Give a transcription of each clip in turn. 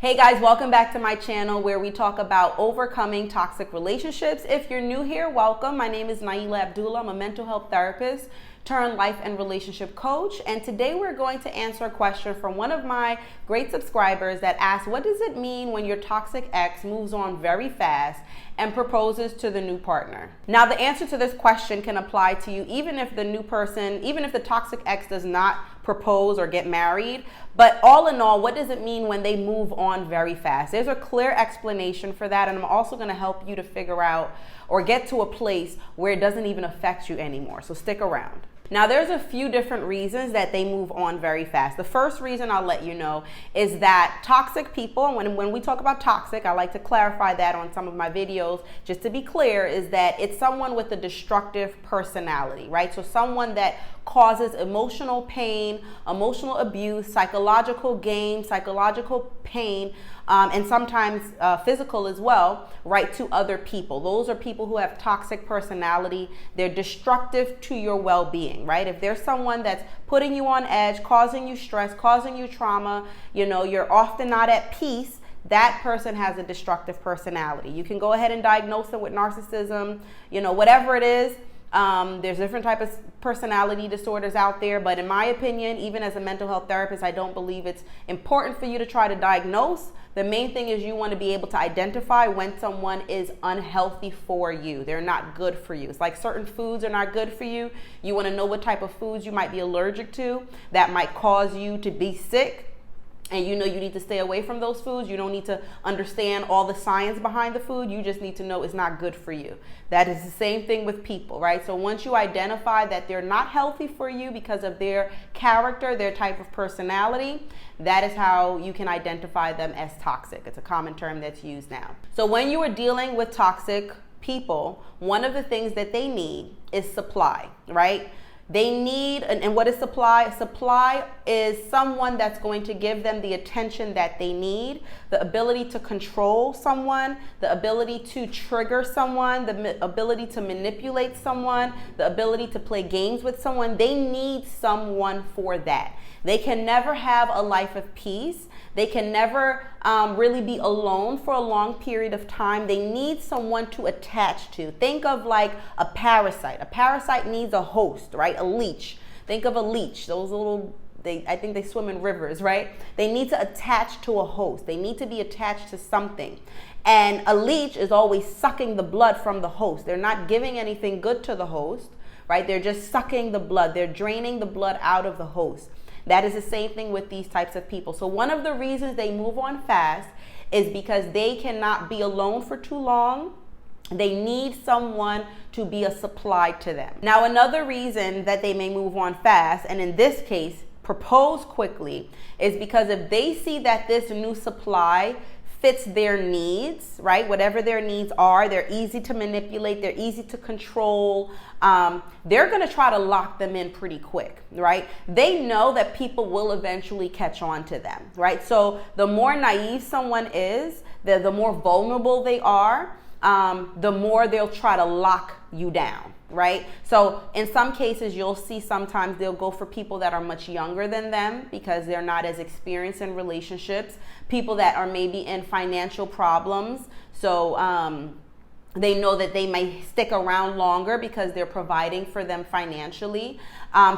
Hey guys, welcome back to my channel where we talk about overcoming toxic relationships. If you're new here, welcome. My name is Nailah Abdullah. I'm a mental health therapist turned life and relationship coach. And today we're going to answer a question from one of my great subscribers that asked, what does it mean when your toxic ex moves on very fast and proposes to the new partner? Now, the answer to this question can apply to you even if the toxic ex does not propose or get married. But all in all, what does it mean when they move on very fast? There's a clear explanation for that, and I'm also going to help you to figure out or get to a place where it doesn't even affect you anymore. So stick around. Now, there's a few different reasons that they move on very fast. The first reason I'll let you know is that toxic people, and when we talk about toxic, I like to clarify that on some of my videos, just to be clear, is that it's someone with a destructive personality, right? So someone that causes emotional pain, emotional abuse, psychological gain, psychological pain, and sometimes physical as well, right, to other people. Those are people who have toxic personality. They're destructive to your well-being, right? If there's someone that's putting you on edge, causing you stress, causing you trauma, you're often not at peace, that person has a destructive personality. You can go ahead and diagnose them with narcissism, whatever it is. There's different types of personality disorders out there, but in my opinion, even as a mental health therapist, I don't believe it's important for you to try to diagnose. The main thing is you want to be able to identify when someone is unhealthy for you. They're not good for you. It's like certain foods are not good for you. You want to know what type of foods you might be allergic to that might cause you to be sick. And you need to stay away from those foods. You don't need to understand all the science behind the food. You just need to know it's not good for you. That is the same thing with people, right? So once you identify that they're not healthy for you because of their character, their type of personality, that is how you can identify them as toxic. It's a common term that's used now. So when you are dealing with toxic people, one of the things that they need is supply, right? They need, and what is supply? Supply is someone that's going to give them the attention that they need, the ability to control someone, the ability to trigger someone, the ability to manipulate someone, the ability to play games with someone. They need someone for that. They can never have a life of peace. They can never really be alone for a long period of time. They need someone to attach to. Think of like a parasite. A parasite needs a host, right? A leech. Think of a leech. Those little, I think they swim in rivers, right? They need to attach to a host. They need to be attached to something. And a leech is always sucking the blood from the host. They're not giving anything good to the host, right? They're just sucking the blood. They're draining the blood out of the host. That is the same thing with these types of people. So one of the reasons they move on fast is because they cannot be alone for too long. They need someone to be a supply to them. Now, another reason that they may move on fast, and in this case, propose quickly, is because if they see that this new supply fits their needs, right? Whatever their needs are, they're easy to manipulate, they're easy to control. They're gonna try to lock them in pretty quick, right? They know that people will eventually catch on to them, right? So the more naive someone is, the more vulnerable they are, the more they'll try to lock you down, right? So in some cases, you'll see sometimes they'll go for people that are much younger than them because they're not as experienced in relationships, people that are maybe in financial problems. So they know that they may stick around longer because they're providing for them financially.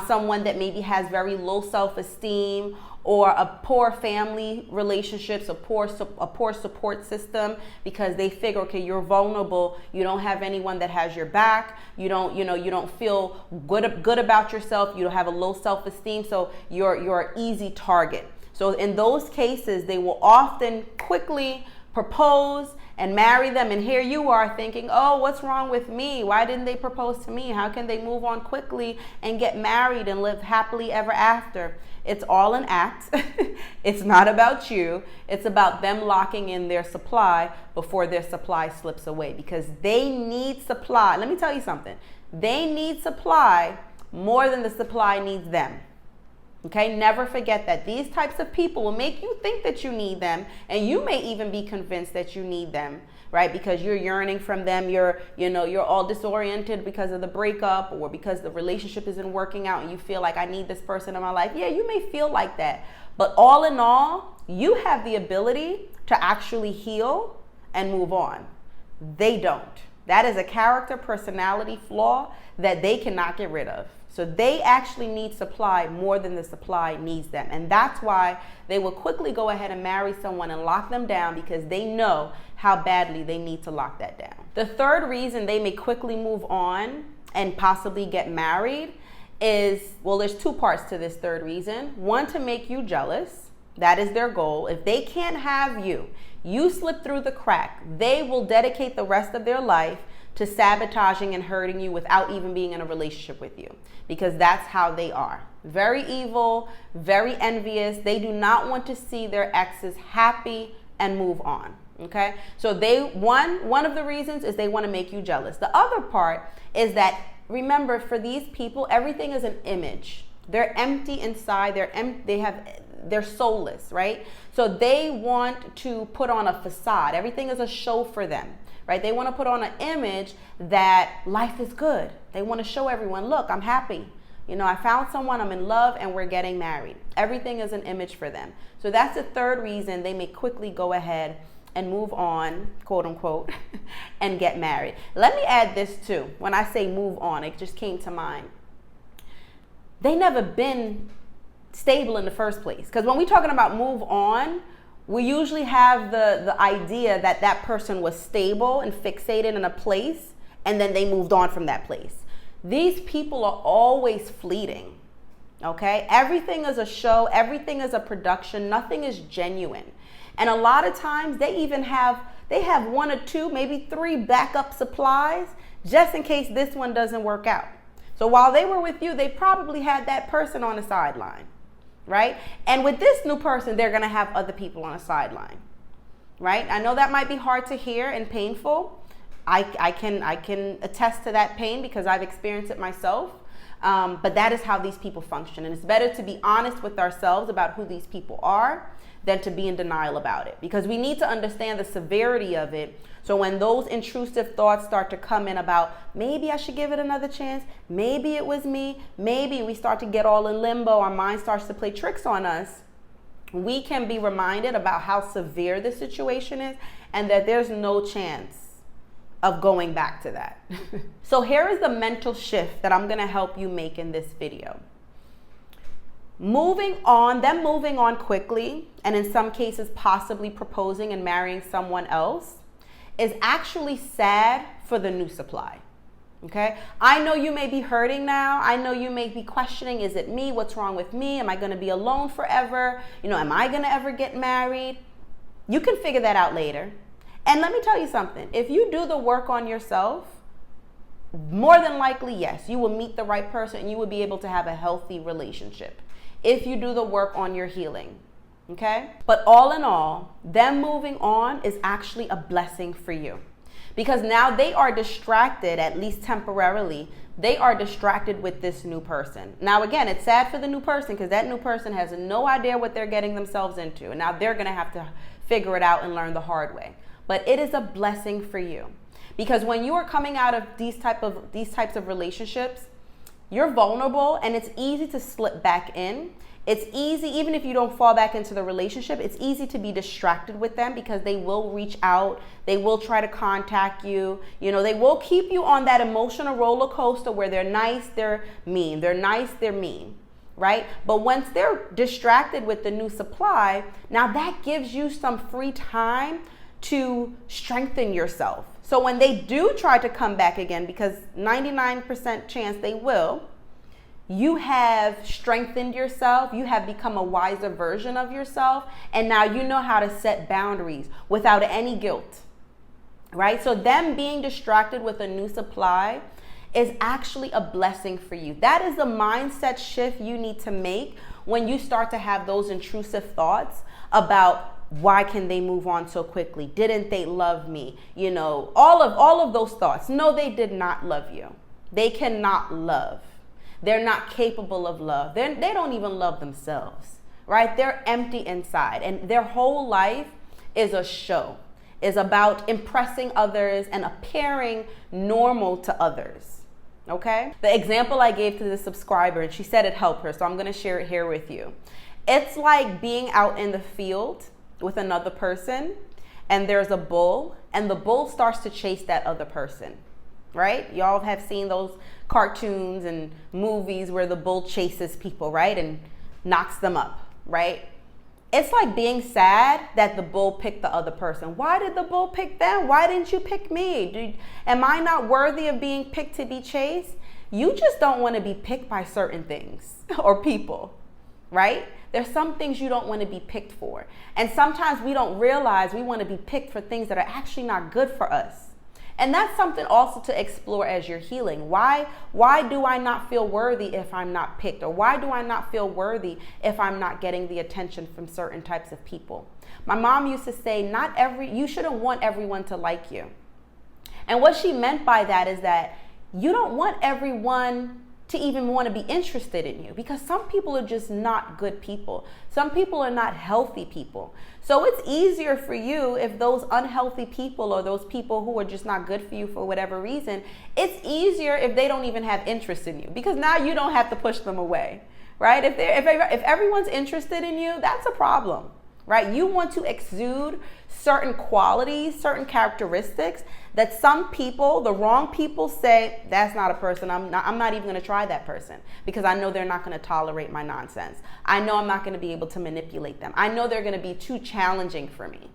Someone that maybe has very low self-esteem or a poor family relationships, a poor support system, because they figure, okay, you're vulnerable, you don't have anyone that has your back, you don't feel good about yourself, you don't have a low self-esteem, so you're an easy target. So in those cases, they will often quickly propose and marry them, and here you are thinking, oh, what's wrong with me? Why didn't they propose to me? How can they move on quickly and get married and live happily ever after? It's all an act. It's not about you. It's about them locking in their supply before their supply slips away, because they need supply. Let me tell you something. They need supply more than the supply needs them. Okay, never forget that. These types of people will make you think that you need them, and you may even be convinced that you need them, right? Because you're yearning from them, you're all disoriented because of the breakup or because the relationship isn't working out and you feel like, I need this person in my life. Yeah, you may feel like that. But all in all, you have the ability to actually heal and move on. They don't. That is a character personality flaw that they cannot get rid of. So they actually need supply more than the supply needs them. And that's why they will quickly go ahead and marry someone and lock them down, because they know how badly they need to lock that down. The third reason they may quickly move on and possibly get married is, well, there's two parts to this third reason. One, to make you jealous. That is their goal. If they can't have you, you slip through the crack, they will dedicate the rest of their life to sabotaging and hurting you without even being in a relationship with you, because that's how they are. Very evil, very envious. They do not want to see their exes happy and move on. Okay, so one of the reasons is they want to make you jealous. The other part is that, remember, for these people, everything is an image. They're empty inside. They're soulless, right? So they want to put on a facade. Everything is a show for them, right? They want to put on an image that life is good. They want to show everyone, look, I'm happy. You know, I found someone, I'm in love, and we're getting married. Everything is an image for them. So that's the third reason they may quickly go ahead and move on, quote unquote, and get married. Let me add this too. When I say move on, it just came to mind. They never been stable in the first place. Because when we're talking about move on, we usually have the idea that that person was stable and fixated in a place, and then they moved on from that place. These people are always fleeting, okay? Everything is a show. Everything is a production. Nothing is genuine. And a lot of times they have one or two, maybe three backup supplies just in case this one doesn't work out. So while they were with you, they probably had that person on the sideline, right? And with this new person, they're going to have other people on the sideline, right? I know that might be hard to hear and painful. I can attest to that pain because I've experienced it myself. But that is how these people function. And it's better to be honest with ourselves about who these people are than to be in denial about it, because we need to understand the severity of it. So when those intrusive thoughts start to come in about, maybe I should give it another chance, maybe it was me, maybe we start to get all in limbo, our mind starts to play tricks on us, we can be reminded about how severe the situation is and that there's no chance of going back to that. So here is the mental shift that I'm going to help you make in this video. Moving on quickly, and in some cases possibly proposing and marrying someone else, is actually sad for the new supply. Okay? I know you may be hurting now. I know you may be questioning, is it me? What's wrong with me? Am I going to be alone forever? You know, am I going to ever get married? You can figure that out later. And let me tell you something. If you do the work on yourself, more than likely, yes, you will meet the right person and you will be able to have a healthy relationship if you do the work on your healing. Okay? But all in all, them moving on is actually a blessing for you, because now they are distracted, at least temporarily. They are distracted with this new person. Now, again, it's sad for the new person because that new person has no idea what they're getting themselves into. And now they're going to have to figure it out and learn the hard way. But it is a blessing for you, because when you are coming out of these types of relationships, you're vulnerable and it's easy to slip back in. It's easy, even if you don't fall back into the relationship, it's easy to be distracted with them because they will reach out. They will try to contact you. You know, they will keep you on that emotional roller coaster where they're nice, they're mean. They're nice, they're mean, right? But once they're distracted with the new supply, now that gives you some free time to strengthen yourself. So when they do try to come back again, because 99% chance they will, you have strengthened yourself, you have become a wiser version of yourself, and now you know how to set boundaries without any guilt, right? So them being distracted with a new supply is actually a blessing for you. That is the mindset shift you need to make when you start to have those intrusive thoughts about, why can they move on so quickly? Didn't they love me? You know, all of those thoughts. No, they did not love you. They cannot love. They're not capable of love. They don't even love themselves, right? They're empty inside, and their whole life is a show, is about impressing others and appearing normal to others, okay? The example I gave to the subscriber, and she said it helped her, so I'm going to share it here with you, It's like being out in the field with another person and there's a bull and the bull starts to chase that other person, right? Y'all have seen those cartoons and movies where the bull chases people, right? And knocks them up, right? It's like being sad that the bull picked the other person. Why did the bull pick them? Why didn't you pick me? Am I not worthy of being picked to be chased? You just don't want to be picked by certain things or people, right? There's some things you don't want to be picked for. And sometimes we don't realize we want to be picked for things that are actually not good for us. And that's something also to explore as you're healing. Why do I not feel worthy if I'm not picked? Or why do I not feel worthy if I'm not getting the attention from certain types of people? My mom used to say, you shouldn't want everyone to like you. And what she meant by that is that you don't want everyone to even want to be interested in you, because some people are just not good people. Some people are not healthy people. So it's easier for you if those unhealthy people or those people who are just not good for you for whatever reason, it's easier if they don't even have interest in you, because now you don't have to push them away, right? If everyone's interested in you, that's a problem, right? You want to exude certain qualities, certain characteristics that some people, the wrong people, say, that's not a person. I'm not even going to try that person, because I know they're not going to tolerate my nonsense. I know I'm not going to be able to manipulate them. I know they're going to be too challenging for me,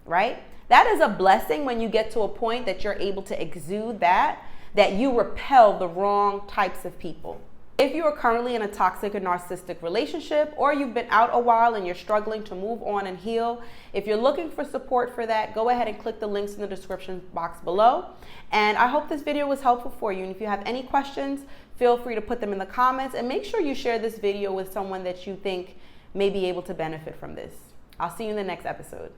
right? That is a blessing when you get to a point that you're able to exude that you repel the wrong types of people. If you are currently in a toxic or narcissistic relationship, or you've been out a while and you're struggling to move on and heal, if you're looking for support for that, go ahead and click the links in the description box below. And I hope this video was helpful for you. And if you have any questions, feel free to put them in the comments, and make sure you share this video with someone that you think may be able to benefit from this. I'll see you in the next episode.